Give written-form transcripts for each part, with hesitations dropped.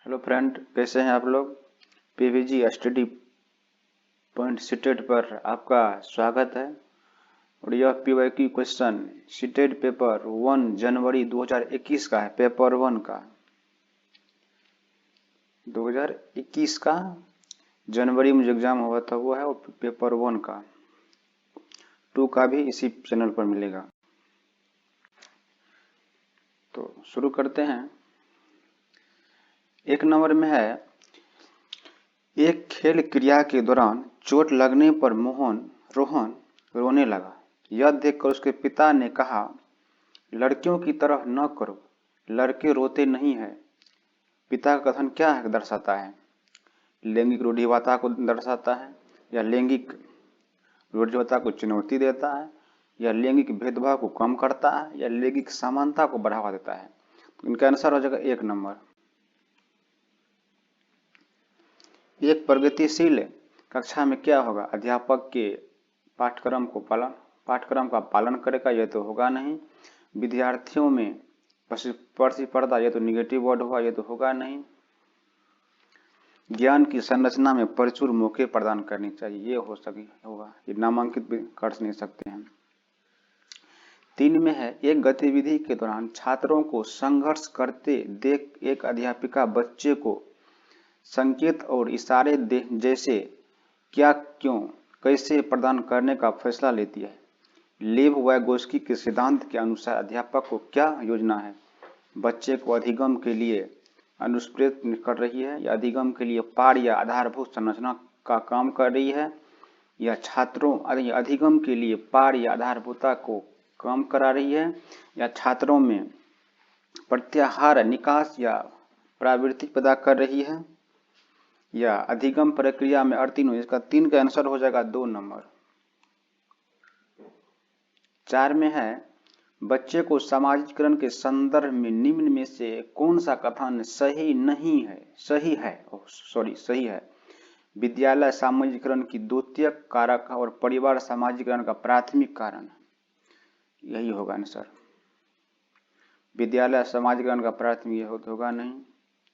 Hello friend, कैसे हैं आप लोग। पीवीजी स्टडी पॉइंट सीटेट पर आपका स्वागत है। और यह पीवाईक्यू क्वेश्चन सीटेट पेपर 1 जनवरी 2021 का है। पेपर 1 का 2021 का जनवरी में जो एग्जाम हुआ था वो है, और पेपर 1 का 2 का भी इसी चैनल पर मिलेगा। तो शुरू करते हैं। 1 नंबर में है, एक खेल क्रिया के दौरान चोट लगने पर रोहन रोने लगा। यह देखकर उसके पिता ने कहा, लड़कियों की तरह न करो, लड़के रोते नहीं हैं। पिता का कथन क्या है दर्शाता है? लैंगिक रूढ़िवादिता को दर्शाता है, या लैंगिक रूढ़िवादिता को चुनौती देता है, या लैंगिक भेदभाव को कम करता है, या लैंगिक समानता को बढ़ावा देता है। तो इनका आंसर हो जाएगा 1 नंबर। एक प्रगतिशील कक्षा में क्या होगा? अध्यापक के पाठ्यक्रम का पालन करेगा, यह तो होगा नहीं। विद्यार्थियों में प्रतिस्पर्धा, यह तो निगेटिव वर्ड हुआ, यह तो होगा नहीं। ज्ञान की संरचना में प्रचुर मौके प्रदान करनी चाहिए, ये होगा, ये नामांकित भी कर नहीं सकते हैं। 3 में है, एक गतिविधि के दौरान छात्रों को संघर्ष करते देख एक अध्यापिका बच्चे को संकेत और इशारे जैसे क्या, क्यों, कैसे प्रदान करने का फैसला लेती है। लेव वाइगोस्की के सिद्धांत के अनुसार अध्यापक को क्या योजना है? बच्चे को अधिगम के लिए अनुप्रेरित कर रही है, या अधिगम के लिए पार या आधारभूत संरचना का काम कर रही है, या छात्रों अधिगम के लिए पार या आधारभूता को काम करा रही है, या छात्रों में प्रत्याहार निकास या प्रवृत्ति पैदा कर रही है, या अधिगम प्रक्रिया में अर्थिन हो। इसका 3 का आंसर हो जाएगा 2 नंबर। 4 में है, बच्चे को समाजीकरण के संदर्भ में निम्न में से कौन सा कथन सही है? विद्यालय सामाजिकरण की द्वितीयक कारक और परिवार सामाजिकरण का प्राथमिक कारण, यही होगा आंसर। विद्यालय सामाजिकरण का प्राथमिक, यह होगा नहीं,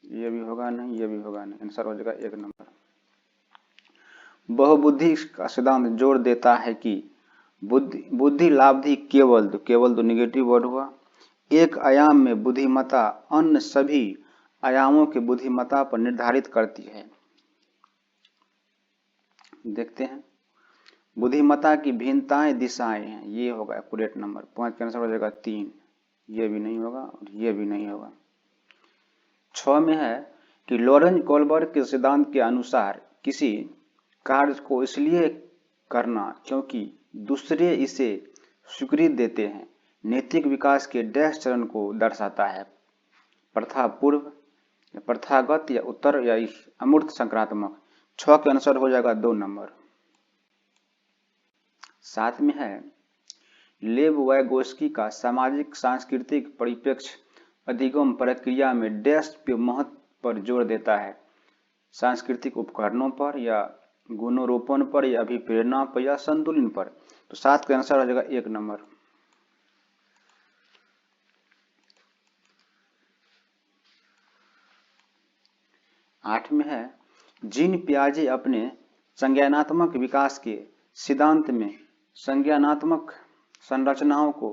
ये भी होगा नहीं, ये भी होगा नहीं। आंसर हो जाएगा 1 नंबर। बहुबुद्धि का सिद्धांत जोर देता है कि बुद्धि लाब्धि केवल तो निगेटिव वर्ड हुआ, एक आयाम में बुद्धिमत्ता अन्य सभी आयामों के बुद्धिमत्ता पर निर्धारित करती है। देखते हैं, बुद्धिमत्ता की भिन्नताएं दिशाएं हैं, ये होगा एक्यूरेट नंबर। 5 का आंसर हो जाएगा 3, ये भी नहीं होगा और ये भी नहीं होगा। 6 में है कि लॉरेंज कोलबर्ग के सिद्धांत के अनुसार किसी कार्य को इसलिए करना क्योंकि दूसरे इसे स्वीकृति देते हैं, नैतिक विकास के डैश चरण को दर्शाता है। प्रथा पूर्व, या प्रथागत, या उत्तर, या अमूर्त संक्रात्मक। 6 के आंसर हो जाएगा 2 नंबर। 7 में है, लेव वाइगोस्की का सामाजिक सांस्कृतिक परिप्रेक्ष्य अधिगम प्रक्रिया में डैश के महत्व पर जोर देता है, सांस्कृतिक उपकरणों पर, या गुणोरोपण पर, या अभिप्रेरणा पर, या संतुलन पर। तो 7 का आंसर हो जाएगा 1 नंबर। 8 में है, जीन पियाजे अपने संज्ञानात्मक विकास के सिद्धांत में संज्ञानात्मक संरचनाओं को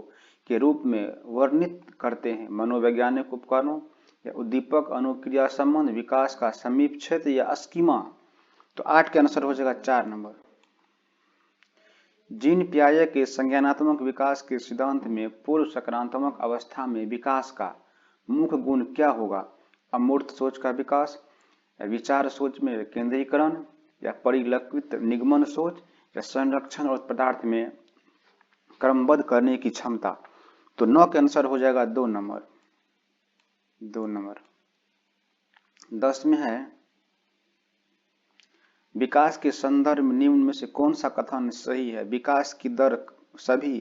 के रूप में वर्णित करते हैं, मनोवैज्ञानिक उपकरणों, या उद्दीपक अनुक्रिया संबंध विकास का समीप क्षेत्र, या स्कीमा। तो 8 का आंसर हो जाएगा 4 नंबर। जीन पियाजे के संज्ञानात्मक विकास के सिद्धांत में पूर्व सकारात्मक अवस्था में विकास का मुख्य गुण क्या होगा? अमूर्त सोच का विकास, या विचार सोच में केंद्रीकरण, या परिलक्षित निगमन सोच, या संरक्षण और पदार्थ में क्रमबद्ध करने की क्षमता। तो 9 का आंसर हो जाएगा 2 नंबर। 2 नंबर। 10 में है, विकास के संदर्भ में निम्न में से कौन सा कथन सही है? विकास की दर सभी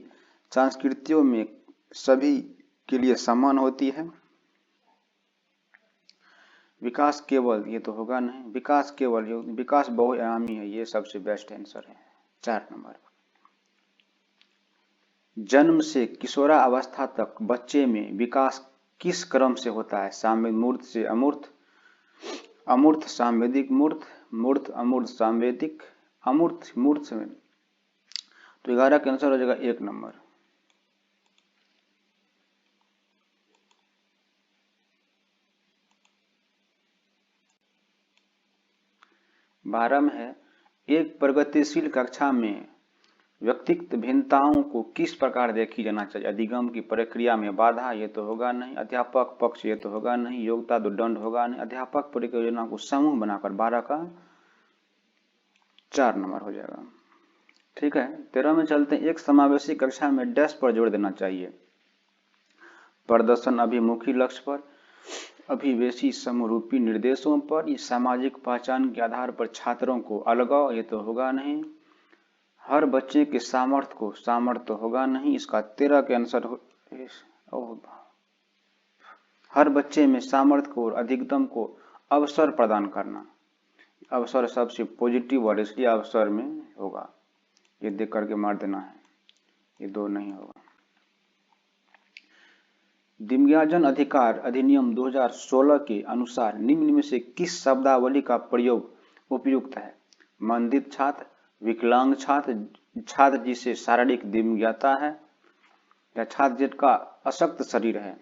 संस्कृतियों में सभी के लिए समान होती है। विकास केवल, ये तो होगा नहीं। विकास केवल, विकास बहुआयामी है, ये सबसे बेस्ट आंसर है। 4 नंबर। जन्म से किशोरावस्था तक बच्चे में विकास किस क्रम से होता है? साम्य मूर्त से अमूर्त, अमूर्त सांवेदिक मूर्त, मूर्त अमूर्त सांवेदिक, अमूर्त मूर्त। तो 11 का आंसर हो जाएगा 1 नंबर। बारह में है, एक प्रगतिशील कक्षा में व्यक्तिगत भिन्नताओं को किस प्रकार देखी जाना चाहिए। अधिगम की प्रक्रिया में बाधा, ये तो होगा नहीं। अध्यापक पक्ष, ये तो होगा नहीं। योग्यता दंड होगा नहीं। अध्यापक परियोजना को समूह बनाकर, 12 का 4 नंबर हो जाएगा। ठीक है, 13 में चलते हैं, एक समावेशी कक्षा में डैश पर जोर देना चाहिए। प्रदर्शन अभिमुखी लक्ष्य पर, अभिवेशी समरूपी निर्देशों पर, सामाजिक पहचान के आधार पर छात्रों को अलगाव, ये तो होगा नहीं। हर बच्चे के सामर्थ्य होगा नहीं। इसका 13 के आंसर हर बच्चे में सामर्थ्य को और अधिकतम को अवसर प्रदान करना। अवसर सबसे पॉजिटिव वर्ड, इसलिए अवसर में होगा, ये देख करके मार देना है, ये 2 नहीं होगा। दिव्यांगजन अधिकार अधिनियम 2016 के अनुसार निम्न में से किस शब्दावली का प्रयोग उपयुक्त है। मंदित छात्र, विकलांग छात्र, छात्र जिसे शारीरिक दिव्यांगता है, या छात्र जिसका अशक्त शरीर है।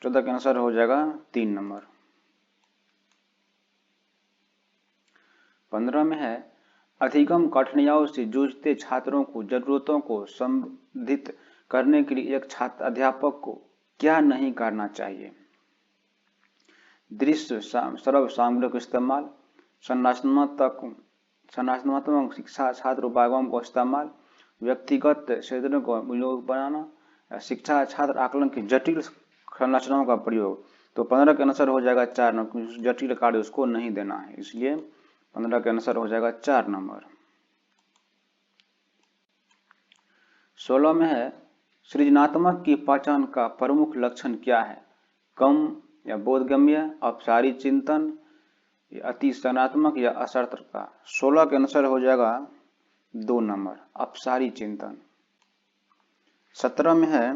14 का आंसर हो जाएगा 3 नंबर। 15 में है, अधिगम कठिनाइयों से जूझते छात्रों को जरूरतों को संबोधित करने के लिए एक छात्र अध्यापक को क्या नहीं करना चाहिए। दृश्य सर्व सामग्री का इस्तेमाल, संरचनात्मक शिक्षा छात्र उपागम का इस्तेमाल, व्यक्तिगत क्षेत्रों को उपयोग बनाना, शिक्षा छात्र आकलन की जटिल संरचनाओं का प्रयोग। तो 15 का आंसर हो जाएगा 4 नंबर। जटिल कार्य उसको नहीं देना है, इसलिए 15 का आंसर हो जाएगा 4 नंबर। 16 में है, सृजनात्मक की पहचान का प्रमुख लक्षण क्या है। कम या बोधगम्य, अपसारी चिंतन, अति सनात्मक या असर्थ का। 16 का आंसर हो जाएगा 2 नंबर, अपसारी चिंतन। 17 में है,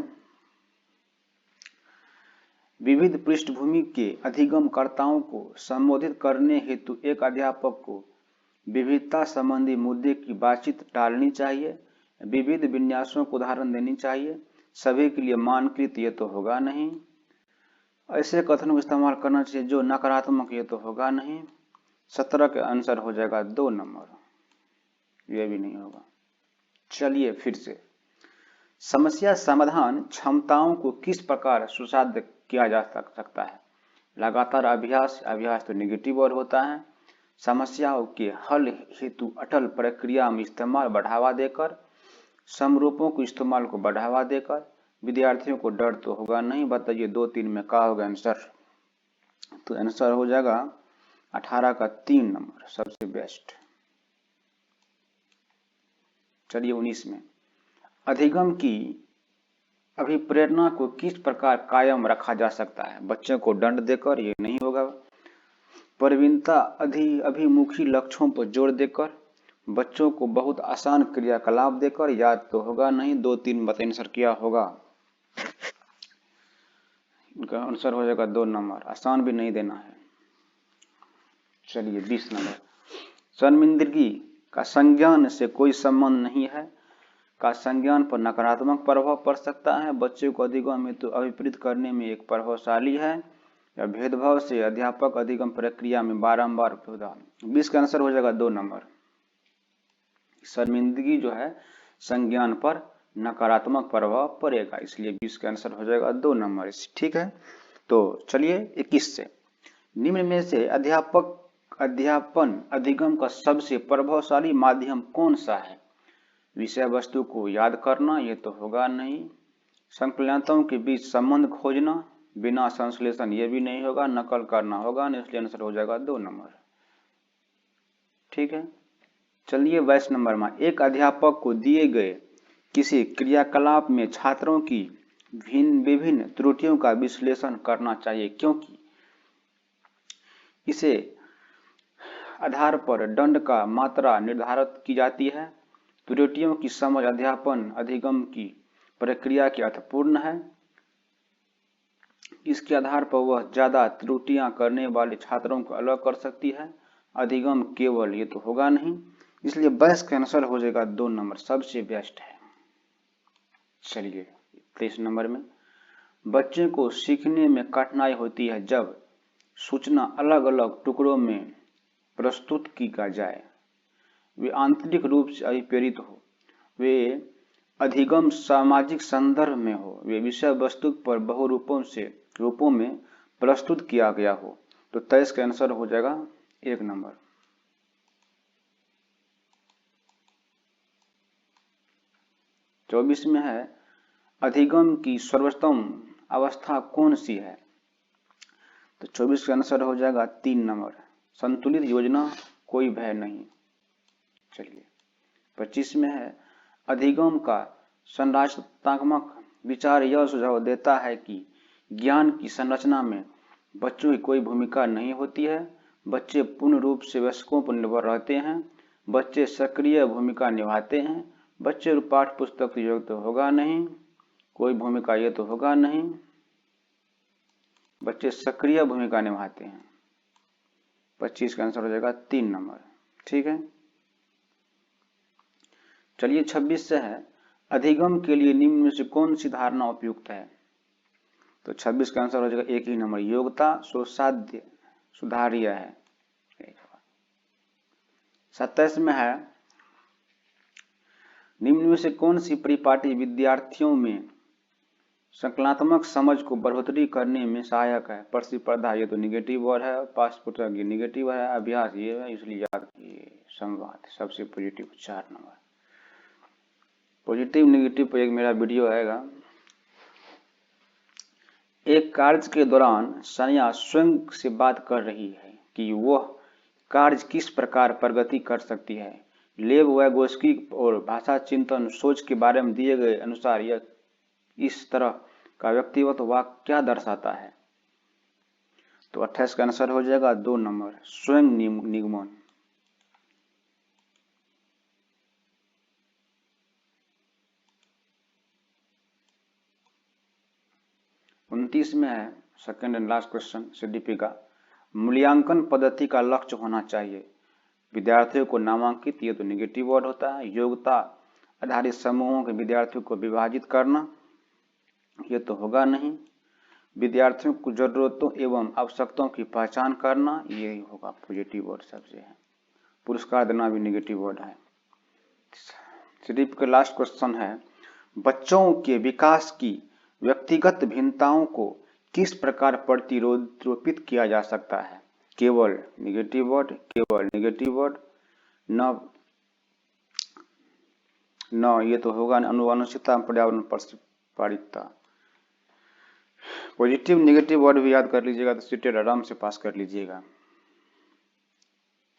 विविध पृष्ठभूमि के अधिगमकर्ताओं को संबोधित करने हेतु एक अध्यापक को विविधता संबंधी मुद्दे की बातचीत टालनी चाहिए। विविध विन्यासों को उदाहरण देनी चाहिए। सभी के लिए मानकृत, ये तो होगा नहीं। ऐसे कथनों का इस्तेमाल करना चाहिए जो नकारात्मक, ये तो होगा नहीं। 17 का आंसर हो जाएगा 2 नंबर, ये भी नहीं होगा। चलिए फिर से, समस्या समाधान क्षमताओं को किस प्रकार सुसाध्य किया जा सकता है। लगातार अभ्यास, अभ्यास तो निगेटिव और होता है। समस्याओं के हल हेतु अटल प्रक्रिया में इस्तेमाल बढ़ावा देकर, समरूपों के इस्तेमाल को बढ़ावा देकर, विद्यार्थियों को डर तो होगा नहीं। बताइए 2, 3 में क्या होगा आंसर। तो आंसर हो जाएगा 18 का 3 नंबर, सबसे बेस्ट। चलिए 19 में, अधिगम की अभिप्रेरणा को किस प्रकार कायम रखा जा सकता है। बच्चों को दंड देकर, ये नहीं होगा। प्रवीणता अभिमुखी लक्ष्यों पर जोर देकर, बच्चों को बहुत आसान क्रियाकलाप देकर, याद तो होगा नहीं। 2, 3 बताइए आंसर क्या होगा। इनका आंसर हो जाएगा 2 नंबर, आसान भी नहीं देना है। चलिए 20 नंबर, शर्मिंदगी का संज्ञान से कोई संबंध नहीं है, का संज्ञान पर नकारात्मक प्रभाव पड़ सकता है। बच्चे को अधिगम में तो अभिप्रेरित करने में एक प्रभावशाली है, या भेदभाव से अध्यापक अधिगम प्रक्रिया में बारंबार। 20 का आंसर हो जाएगा 2 नंबर। शर्मिंदगी जो है संज्ञान पर नकारात्मक प्रभाव पड़ेगा, इसलिए 20 का आंसर हो जाएगा 2 नंबर। ठीक है, तो चलिए 21 से, निम्न में से अध्यापन अधिगम का सबसे प्रभावशाली माध्यम कौन सा है। विषय वस्तु को याद करना, ये तो होगा नहीं। संकलनाओं के बीच संबंध खोजना बिना संश्लेषण, ये भी नहीं होगा। नकल करना होगा, इसलिए आंसर हो जाएगा 2 नंबर। ठीक है, चलिए 22 नंबर में, एक अध्यापक को दिए गए किसी क्रियाकलाप में छात्रों की विभिन्न त्रुटियों का विश्लेषण करना चाहिए, क्योंकि इसे आधार पर दंड का मात्रा निर्धारित की जाती है। त्रुटियों की समझ अध्यापन अधिगम की प्रक्रिया की अर्थपूर्ण है। इसके आधार पर वह ज्यादा त्रुटियां करने वाले छात्रों को अलग कर सकती है। अधिगम केवल, ये तो होगा नहीं, इसलिए बस कैंसिल हो जाएगा। 2 नंबर सबसे बेस्ट है। चलिए 23 नंबर में, बच्चे को सीखने में कठिनाई होती है जब सूचना अलग अलग टुकड़ों में प्रस्तुत की जाए, वे आंतरिक रूप से अभिप्रेरित हो, वे अधिगम सामाजिक संदर्भ में हो, वे विषय वस्तु पर रूपों में प्रस्तुत किया गया हो। तो 23 का आंसर हो जाएगा 1 नंबर। 24 में है, अधिगम की सर्वोत्तम अवस्था कौन सी है? तो 24 का आंसर हो जाएगा 3 नंबर, संतुलित योजना, कोई भय नहीं। चलिए 25 में है, अधिगम का संरचनात्मक विचार यह सुझाव देता है कि ज्ञान की संरचना में बच्चों की कोई भूमिका नहीं होती है, बच्चे पूर्ण रूप से वयस्कों पर निर्भर रहते हैं, बच्चे सक्रिय भूमिका निभाते हैं, बच्चे पाठ्य पुस्तक की जरूरत तो होगा नहीं, कोई भूमिका ये तो होगा नहीं, बच्चे सक्रिय भूमिका निभाते हैं। 25 का आंसर हो जाएगा 3 नंबर। ठीक है, चलिए 26 से है, अधिगम के लिए निम्न में से कौन सी धारणा उपयुक्त है? तो 26 का आंसर हो जाएगा 1 ही नंबर, योग्यता सुसाध्य सुधार्य है। 27 में है, निम्न में से कौन सी परिपाटी विद्यार्थियों में संकलनात्मक समझ को बढ़ोतरी करने में सहायक है? प्रतिस्पर्धा, ये तो निगेटिव वर्ड है, पास पुस्तक ये निगेटिव है, अभ्यास ये है, इसलिए याद किए। संवाद सबसे पॉजिटिव 4 नंबर। पॉजिटिव निगेटिव पर एक मेरा वीडियो आएगा। एक कार्य के दौरान सनिया स्वयं से बात कर रही है कि वह कार्य किस प्रकार प्रगति कर सकती है। लेव वैगोस्की और भाषा चिंतन सोच के बारे में दिए गए अनुसार यह इस तरह का व्यक्तिगत वाक्य क्या दर्शाता है? तो 28 का आंसर हो जाएगा 2 नंबर, स्वयं निगमन। 29 में है, second and last question CDP का, मूल्यांकन पद्धति का लक्ष्य होना चाहिए विद्यार्थियों को नामांकित, ये तो निगेटिव वर्ड होता है, योग्यता आधारित समूहों के विद्यार्थियों को विभाजित करना, ये तो होगा नहीं, विद्यार्थियों को जरूरतों एवं आवश्यकताओं की पहचान करना, ये होगा पॉजिटिव वर्ड सबसे है, पुरस्कार देना भी निगेटिव वर्ड है। सीडीपी का लास्ट क्वेश्चन है, बच्चों के विकास की व्यक्तिगत भिन्नताओं को किस प्रकार प्रतिरोपित किया जा सकता है? केवल निगेटिव वर्ड, केवल निगेटिव वर्ड, न ये तो होगा अनुवांशिकता, पर्यावरण पारिकता। पॉजिटिव निगेटिव वर्ड भी याद कर लीजिएगा तो सीटेड आराम से पास कर लीजिएगा।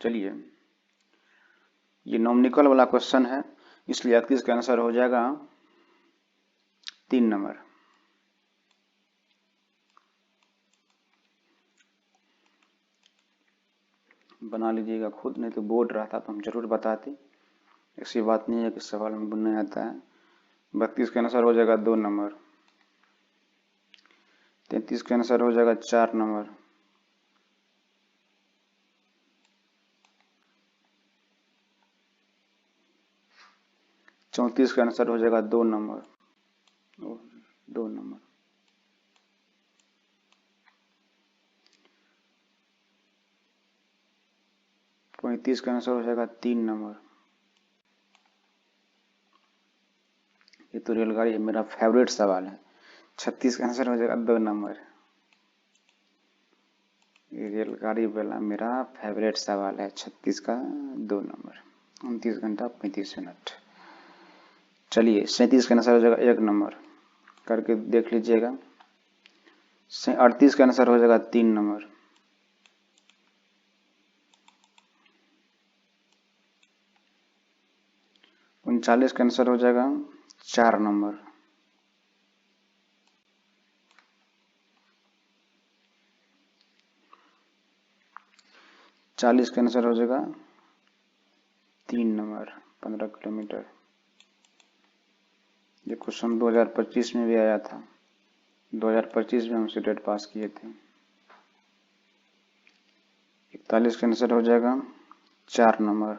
चलिए ये नॉमिनिकल वाला क्वेश्चन है, इसलिए 31 का आंसर हो जाएगा 3 नंबर। बना लीजिएगा खुद, नहीं तो बोर्ड रहता तो हम जरूर बताते, ऐसी बात नहीं है कि सवाल में नहीं आता है। 32 का आंसर हो जाएगा 2 नंबर। 33 का आंसर हो जाएगा 4 नंबर। 34 का आंसर हो जाएगा 2 नंबर, 2 नंबर। 35 का आंसर हो जाएगा 3 नंबर। ये तो रेलगाड़ी मेरा फेवरेट सवाल है। 36 का आंसर हो जाएगा 2 नंबर। ये रेलगाड़ी वाला मेरा फेवरेट सवाल है। 36 का 2 नंबर। 29 घंटा 35 मिनट। चलिए 37 का आंसर हो जाएगा 1 नंबर, करके देख लीजिएगा। 38 का आंसर हो जाएगा 3 नंबर। 39 का आंसर हो जाएगा 4 नंबर। 40 का आंसर हो जाएगा 3 नंबर, 15 किलोमीटर। ये क्वेश्चन 2025 में भी आया था। 2025 में हम सीटेट पास किए थे। 41 का आंसर हो जाएगा 4 नंबर।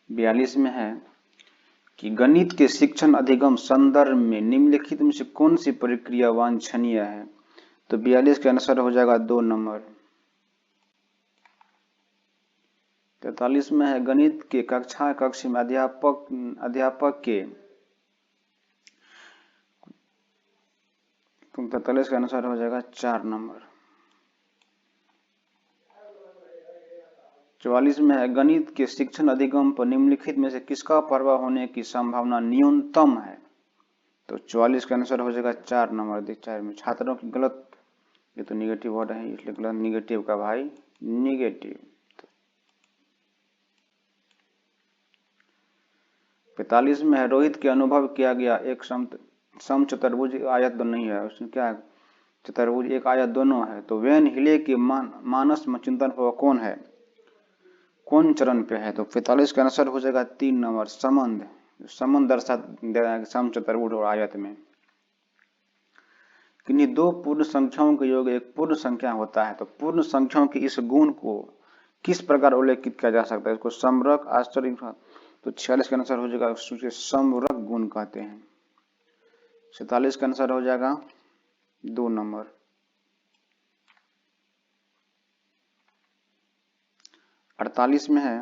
बयालीस में है कि गणित के शिक्षण अधिगम संदर्भ में निम्नलिखित में से कौन सी प्रक्रिया वांछनीय है। तो 42 का आंसर हो जाएगा 2 नंबर। 43 में है गणित के कक्ष में अध्यापक के 43 का आंसर हो जाएगा 4 नंबर। 44 में है गणित के शिक्षण अधिगम पर निम्नलिखित में से किसका प्रभाव होने की संभावना न्यूनतम है। तो 44 का आंसर हो जाएगा 4 नंबर। देख 4 में छात्रों की गलत, ये तो निगेटिव वर्ड है इसलिए गलत, निगेटिव का भाई निगेटिव। 45 में है रोहित के अनुभव किया गया एक समचतुर्भुज आयत नहीं है, उसमें क्या है, चतुर्भुज एक आयत दोनों है। तो वेन हिले के मानस में चिंतन पर कौन है, कौन चरण पे है। तो 45 का आंसर हो जाएगा 3 नंबर। संबंध दर्शा दे रहा है समचतुर्भुज और आयत में। किन्हीं दो पूर्ण संख्याओं का योग एक पूर्ण संख्या होता है। तो पूर्ण संख्याओं के इस गुण को किस प्रकार उल्लेखित किया जा सकता है, इसको समरक आश्चर्य। तो 46 का आंसर हो जाएगा समरक गुण कहते हैं। 47 का आंसर हो जाएगा 2 नंबर। 48 में है,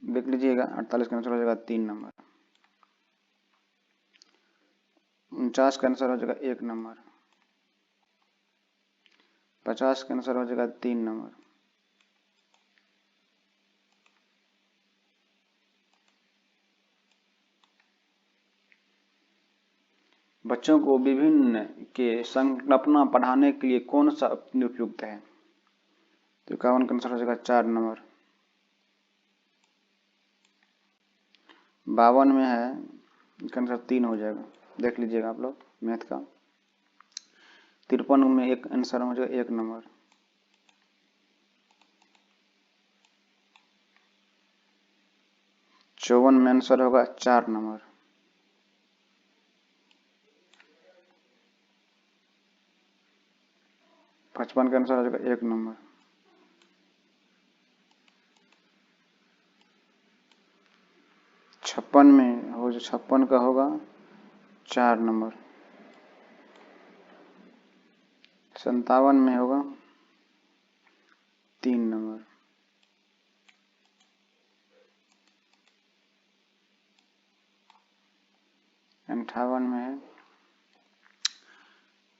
देख लीजिएगा, 48 का आंसर हो जाएगा 3 नंबर। 49 का आंसर हो जाएगा 1 नंबर। 50 का आंसर हो जाएगा 3 नंबर। बच्चों को विभिन्न के संकल्पना पढ़ाने के लिए कौन सा उपयुक्त है। तो 51 का आंसर हो जाएगा 4 नंबर। 52 में है, इसका आंसर 3 हो जाएगा, देख लीजिएगा आप लोग मैथ का। 53 में एक आंसर हो जाएगा 1 नंबर। 54 में आंसर होगा 4 नंबर। 55 का आंसर हो जाएगा 1 नंबर। 56 में हो, 56 का होगा 4 नंबर। 57 में होगा 3 नंबर। 58 में है,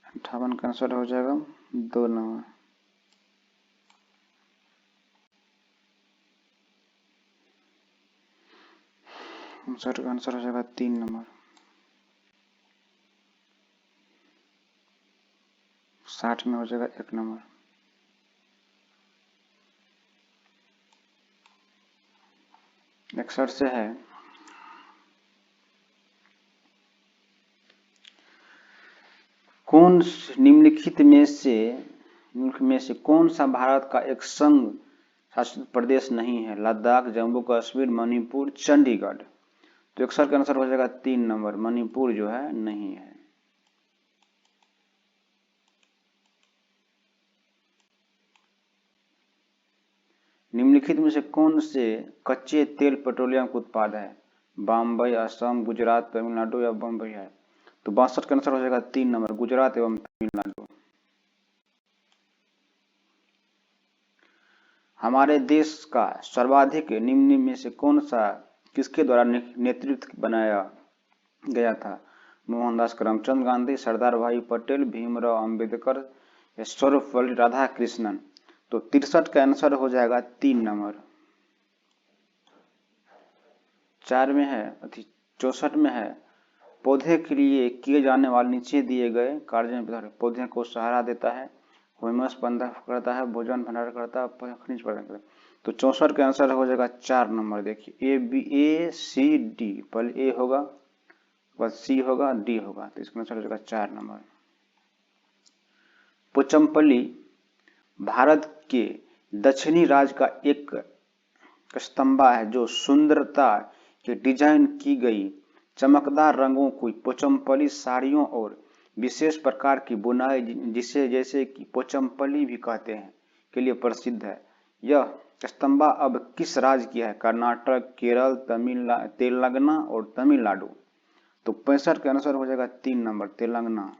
58 का आंसर हो जाएगा 2 नंबर। 59 का आंसर हो जाएगा 3 नंबर। 60 में हो जाएगा 1 नंबर। 61 से है, कौन निम्नलिखित में से कौन सा भारत का एक संघ शासित प्रदेश नहीं है। लद्दाख, जम्मू कश्मीर, मणिपुर, चंडीगढ़। तो 61 का आंसर हो जाएगा 3 नंबर। मणिपुर जो है नहीं है। निम्नलिखित में से कौन से कच्चे तेल पेट्रोलियम का उत्पाद है। बम्बई, असम, गुजरात, तमिलनाडु या बम्बई है। तो 62 का आंसर हो जाएगा 3 नंबर, गुजरात एवं तमिलनाडु। हमारे देश का सर्वाधिक निम्न में से कौन सा किसके द्वारा नेतृत्व बनाया गया था। मोहनदास करमचंद गांधी, सरदार भाई पटेल, भीमराव अंबेडकर या सर्वपल्ली राधाकृष्णन। तो 63 का आंसर हो जाएगा 3 नंबर। 4 में है, 64 में है, पौधे के लिए किए जाने वाले नीचे दिए गए कार्य में पौधे को सहारा देता है, ह्यूमस पैदा करता है, भोजन भंडारण करता है, खनिज प्रदान करता है। तो 64 का आंसर हो जाएगा 4 नंबर। देखिए A C D, पहले ए होगा, बाद सी होगा, डी होगा, तो इसका आंसर हो जाएगा 4 नंबर। पोचमपल्ली भारत के दक्षिणी राज्य का एक स्तंभा है जो सुंदरता के डिजाइन की गई चमकदार रंगों की पोचमपल्ली साड़ियों और विशेष प्रकार की बुनाई जिसे जैसे कि पोचमपल्ली भी कहते हैं के लिए प्रसिद्ध है। यह स्तंभा अब किस राज्य की है? कर्नाटक, केरल, तेलंगाना और तमिलनाडु। तो 65 के अनुसार हो जाएगा 3 नंबर तेलंगाना।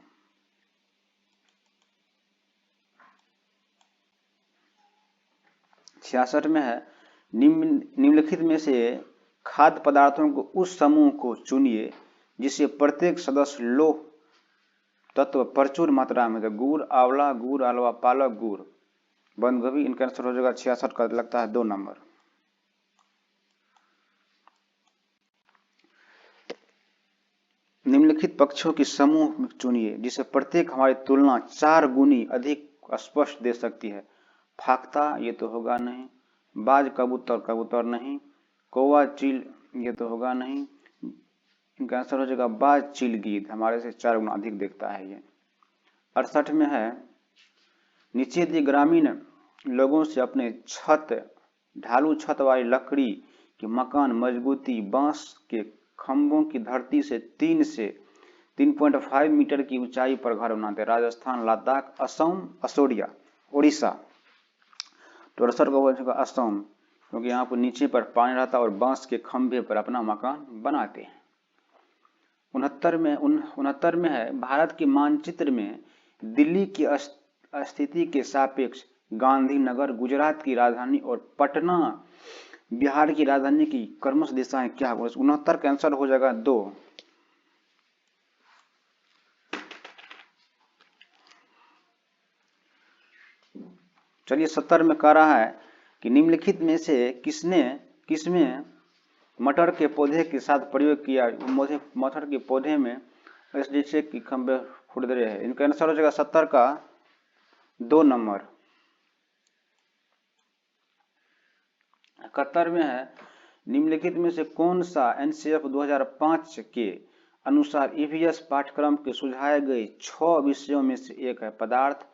66 में है निम्नलिखित में से खाद्य पदार्थों को उस समूह को चुनिए जिसे प्रत्येक सदस्य लौह तत्व प्रचुर मात्रा में है। गुड़, आंवला, गुड़ हलवा, पालक, गुड़, बंद गोभी। इनका आंसर हो जाएगा 66 का लगता है 2 नंबर। निम्नलिखित पक्षियों की समूह चुनिए जिसे प्रत्येक हमारी तुलना 4 गुनी अधिक स्पष्ट दे सकती है। फाख्ता ये तो होगा नहीं, बाज कबूतर कबूतर नहीं, कौवा चील ये तो होगा नहीं। इनका आंसर हो जाएगा बाज चील गिद्ध, हमारे से 4 गुना अधिक देखता है ये। 68 में है नीचे दिए ग्रामीण लोगों से अपने ढालू छत वाली लकड़ी के मकान मजबूती बांस के खंभों की धरती से 3.5 मीटर की ऊंचाई पर घर बनाते। राजस्थान, लद्दाख, असम, असोरिया, उड़ीसा। तो 68 को बोलेगा असम, क्योंकि यहाँ पर नीचे पर पानी रहता है और बांस के खंभे पर अपना मकान बनाते हैं। 69 में है भारत के मानचित्र में दिल्ली की स्थिति के सापेक्ष गांधीनगर गुजरात की राजधानी और पटना बिहार की राजधानी की क्रमश दिशाएं क्या है? 69 का आंसर हो जाएगा 2। चलिए 70 में कह रहा है कि निम्नलिखित में से किसमें मटर के पौधे के साथ प्रयोग किया? मटर के पौधे में जैसे कि खंभे खुरदरे हैं। इनका आंसर हो जाएगा 70 का 2 नंबर। 71 में है निम्नलिखित में से कौन सा एनसीएफ 2005 के अनुसार ईवीएस पाठ्यक्रम के सुझाए गए 6 विषयों में से एक है? पदार्थ,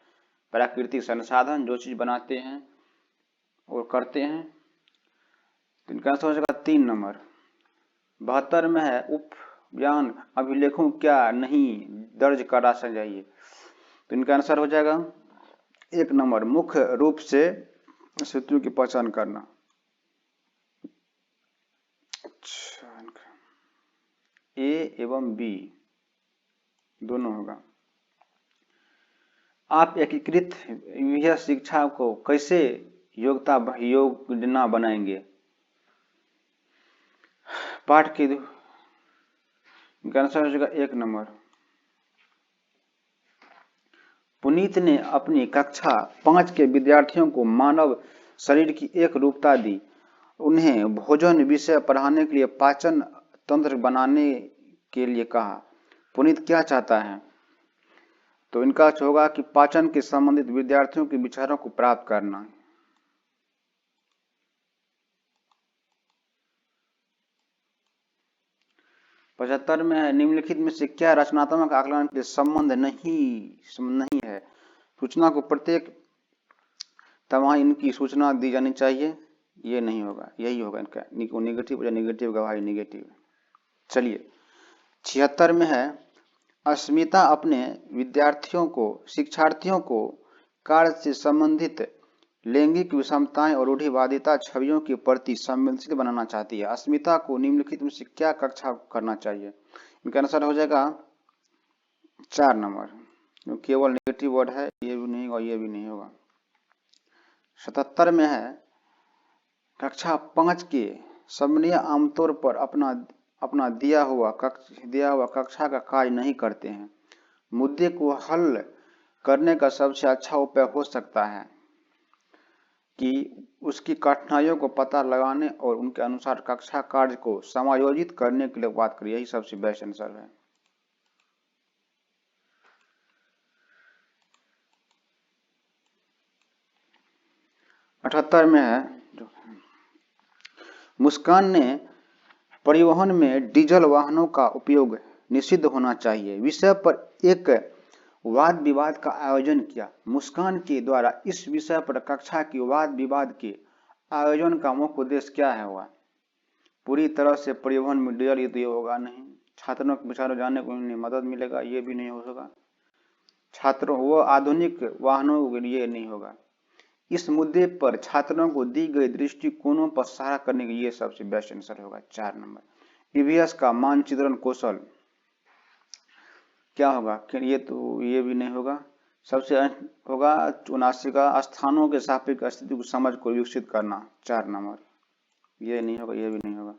प्राकृतिक संसाधन, जो चीज बनाते हैं और करते हैं। तो इनका आंसर हो जाएगा 3 नंबर। 72 में है उपयान अभिलेखों क्या नहीं दर्ज करा चाहिए? तो इनका आंसर हो जाएगा 1 नंबर, मुख्य रूप से स्थितियों की पहचान करना। ए एवं बी दोनों होगा। आप एकीकृत ईवीएस शिक्षा को कैसे योजना बनाएंगे? पाठ के आंसर हो जाएगा 1 नंबर। पुनीत ने अपनी कक्षा 5 के विद्यार्थियों को मानव शरीर की एक रूपता दी। उन्हें भोजन विषय पढ़ाने के लिए पाचन तंत्र बनाने के लिए कहा। पुनीत क्या चाहता है? तो इनका होगा कि पाचन के संबंधित विद्यार्थियों के विचारों को प्राप्त करना। पचहत्तर में है निम्नलिखित में से क्या रचनात्मक आकलन के संबंध नहीं है? सूचना को प्रत्येक तमाही इनकी सूचना दी जानी चाहिए, ये नहीं होगा, यही होगा इनका निगेटिव या निगेटिव गवाही निगेटिव। चलिए 76 में है अस्मिता अपने शिक्षार्थियों को कार्य से संबंधित लैंगिक विषमताएं और रूढ़िवादिता छवियों के प्रति संवेदनशील बनाना चाहती है। अस्मिता को निम्नलिखित में से क्या कक्षा करना चाहिए? इनका आंसर हो जाएगा 4 नंबर, केवल नेगेटिव वर्ड है, ये भी नहीं होगा, ये भी नहीं होगा। 77 में है कक्षा 5 के समन्वय आमतौर पर अपना दिया हुआ कक्षा का कार्य नहीं करते हैं। मुद्दे को हल करने का सबसे अच्छा उपाय हो सकता है कि उसकी कठिनाइयों को पता लगाने और उनके अनुसार कक्षा कार्य को समायोजित करने के लिए बात करिए, यही सबसे बेस्ट आंसर है। अठहत्तर में है मुस्कान ने परिवहन में डीजल वाहनों का उपयोग निषिद्ध होना चाहिए विषय पर एक वाद विवाद का आयोजन किया। मुस्कान के द्वारा इस विषय पर कक्षा की वाद विवाद के आयोजन का मुख्य उद्देश्य क्या है हुआ? पूरी तरह से परिवहन मीडियल, ये तो ये होगा नहीं। छात्रों के विचारों जानने को उन्हें मदद मिलेगा, ये भी नहीं हो सका। छात्रों वो आधुनिक वाहनों के लिए नहीं होगा। इस मुद्दे पर छात्रों को दी गई दृष्टिकोणों पर सहारा करने के लिए सबसे बेस्ट आंसर होगा 4 नंबर। ईवीएस का मानचित्रण कौशल क्या होगा? ये भी नहीं होगा। सबसे होगा 74 का स्थानों के सापेक्ष स्थिति को समझ को विकसित करना, 4 नंबर। ये नहीं होगा, ये भी नहीं होगा।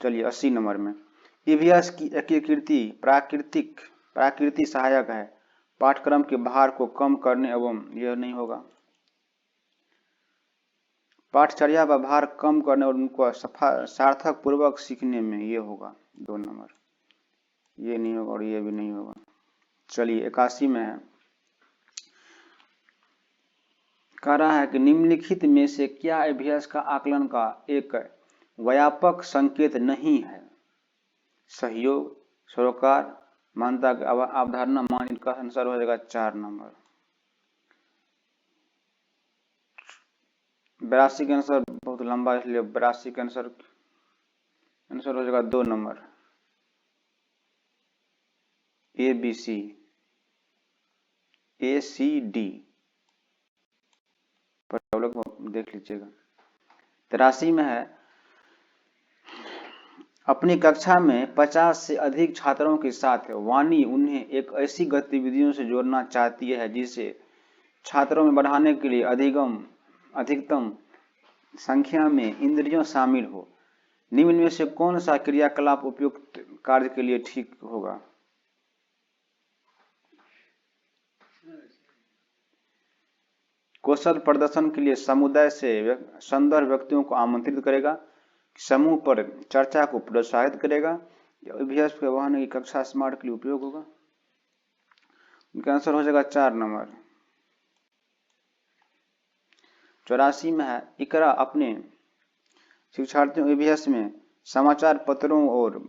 चलिए 80 नंबर में ईवीएस की एकीकृति प्राकृति सहायक है, पाठ्यक्रम के भार को कम करने एवं यह नहीं होगा। पाठचर्या का भार कम करने और उनको सार्थक पूर्वक सीखने में ये होगा 2 नंबर। ये नहीं होगा और ये भी नहीं होगा। चलिए 81 में है, कह रहा है कि निम्नलिखित में से क्या ईवीएस का आकलन का एक व्यापक संकेत नहीं है? सहयोग, सरोकार, मानता अवधारणा, मान, इनका आंसर हो जाएगा 4 नंबर। 82 का आंसर बहुत लंबा, इसलिए 82 का आंसर हो जाएगा 2 नंबर। ABC ACD पर आप लोग देख लीजिएगा। 83 में है, अपनी कक्षा में 50 से अधिक छात्रों के साथ वाणी उन्हें एक ऐसी गतिविधियों से जोड़ना चाहती है जिसे छात्रों में बढ़ाने के लिए अधिकतम संख्या में इंद्रियों शामिल हो। निम्न में से कौन सा क्रियाकलाप उपयुक्त कार्य के लिए ठीक होगा? कौशल प्रदर्शन के लिए समुदाय से संदर्भ व्यक्तियों को आमंत्रित करेगा, समूह पर चर्चा को प्रोत्साहित करेगा, या ईवीएस के वाहन की कक्षा स्मार्ट के लिए उपयोग होगा? उनका आंसर हो जाएगा 4 नंबर। 84 में है, इकरा अपने शिक्षार्थियों ईवीएस में समाचार पत्रों और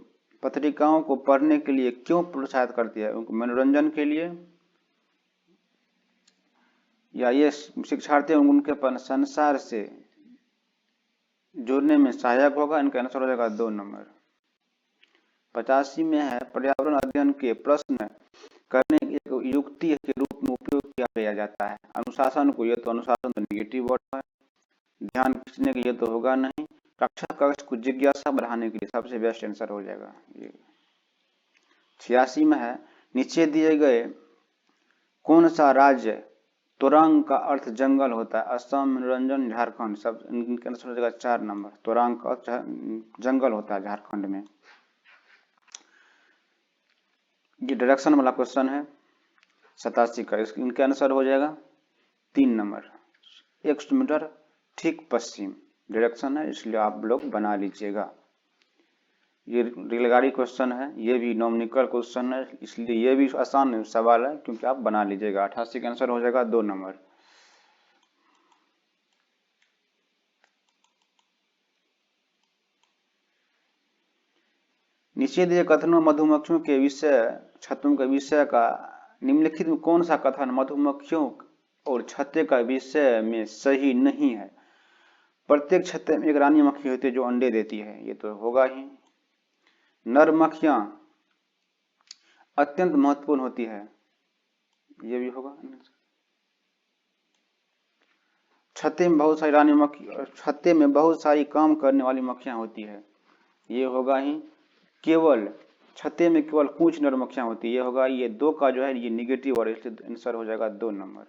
पत्रिकाओं को पढ़ने के लिए क्यों प्रोत्साहित करती है? उनको मनोरंजन के लिए, या ये शिक्षार्थी उनके संसार से जोड़ने में सहायक होगा? इनका आंसर हो जाएगा 2 नंबर। 85 में है, पर्यावरण अध्ययन के प्रश्न करने की एक युक्ति के रूप में उपयोग किया जाता है। अनुशासन को, ये तो अनुशासन तो निगेटिव वर्ड है। ध्यान खींचने के लिए तो होगा नहीं। कक्षा कक्ष को जिज्ञासा बढ़ाने के लिए सबसे बेस्ट आंसर हो जाएगा ये। 86 में है, नीचे दिए गए कौन सा राज्य तोरांग का अर्थ जंगल होता है? असम, मनोरंजन, झारखंड, सब इनका आंसर हो जाएगा 4 नंबर। तोरांग का अर्थ जंगल होता है झारखंड में। ये डायरेक्शन वाला क्वेश्चन है 87 का, इनका आंसर हो जाएगा 3 नंबर। 100 मीटर ठीक पश्चिम डायरेक्शन है, इसलिए आप लोग बना लीजिएगा। ये रेलगाड़ी क्वेश्चन है, ये भी नॉमिकल क्वेश्चन है, इसलिए ये भी आसान सवाल है क्योंकि आप बना लीजिएगा। 88 का आंसर हो जाएगा 2 नंबर। नीचे दिए कथनों मधुमक्खियों के विषय, छत्तों के विषय का निम्नलिखित में कौन सा कथन मधुमक्खियों और छत्ते का विषय में सही नहीं है? प्रत्येक छत्ते में एक रानी मक्खी होती है जो अंडे देती है, ये तो होगा ही। नर मक्खियां अत्यंत महत्वपूर्ण होती है, ये भी होगा। छत्ते में बहुत सारी रानी मक्खी, छत्ते में बहुत सारी काम करने वाली मक्खियां होती है, ये होगा ही। केवल छत्ते में केवल कुछ नर मक्खियां होती है, ये होगा। ये 2 का जो है ये निगेटिव वर्ड है, इसलिए आंसर हो जाएगा 2 नंबर।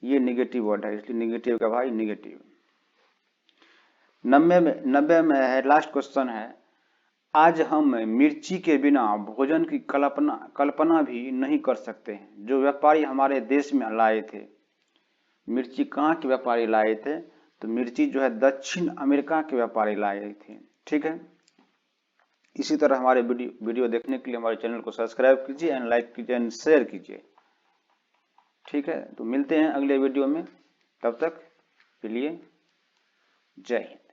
ये निगेटिव वर्ड है, इसलिए निगेटिव का भाई निगेटिव। 90 में है, लास्ट क्वेश्चन है, आज हम मिर्ची के बिना भोजन की कल्पना भी नहीं कर सकते हैं। जो व्यापारी हमारे देश में लाए थे, मिर्ची कहाँ के व्यापारी लाए थे? तो मिर्ची जो है दक्षिण अमेरिका के व्यापारी लाए थे। ठीक है, इसी तरह हमारे वीडियो देखने के लिए हमारे चैनल को सब्सक्राइब कीजिए एंड लाइक कीजिए एंड शेयर कीजिए। ठीक है, तो मिलते हैं अगले वीडियो में, तब तक के लिए जय हिंद।